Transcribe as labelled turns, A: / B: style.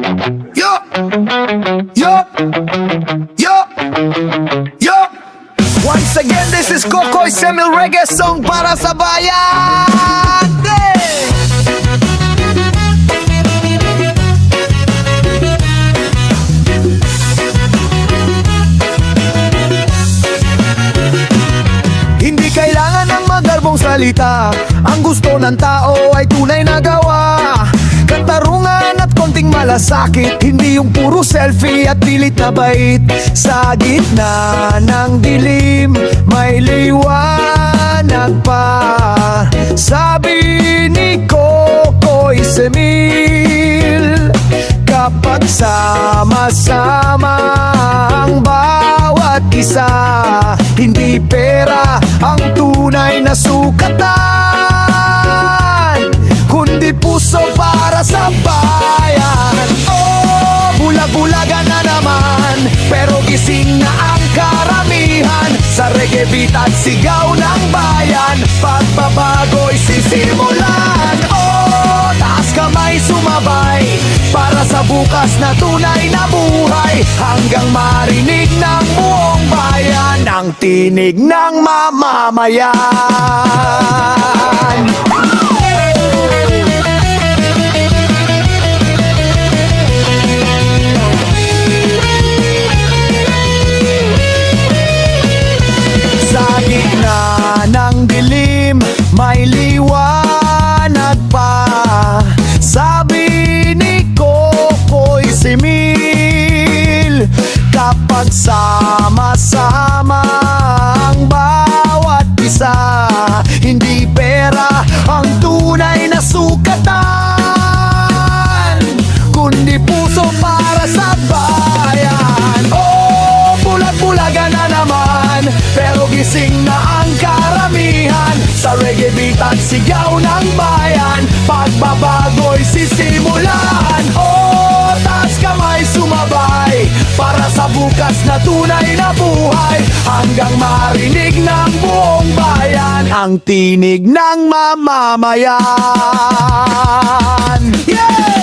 A: Yo! Yo! Yo! Yo! Once again, this is Kokoy Semil Reggae Song para sa bayan! Hey! Hindi kailangan ng magarbong salita, ang gusto ng tao ay tunay na gawa. Katarungan at konting malasakit, hindi yung puro selfie at pilit na bait. Sa gitna ng dilim, may liwanag pa. Sabi ni Kokoy Semil, kapag sama-sama ang bawat isa, hindi pera ang tunay na sukatan, kundi puso para sa bayan. Oh, bulag-bulagan na naman, pero gising na ang karamihan. Sa reggae beat at sigaw ng bayan, pagbabago'y sisimulan. Oh, taas kamay sumabay, para sa bukas na tunay na buhay. Hanggang marinig ng buong bayan ang tinig ng mamamayan. Sa gitna ng dilim, may liwanag pa. Sabi ni Kokoy Semil, kapag sama-sama ang bawat isa, hindi pera ang tunay na sukatan, kundi puso para sa bayan. Oh, bulag-bulagan na naman, pero gising na ang karamihan. Sa reggae beat at sigaw ng bayan, pagbabago'y sisimulan. Oh, taas kamay sumabay, para sa bukas na tunay na buhay. Hanggang marinig ng buong bayan ang tinig ng mamamayan. Yeah!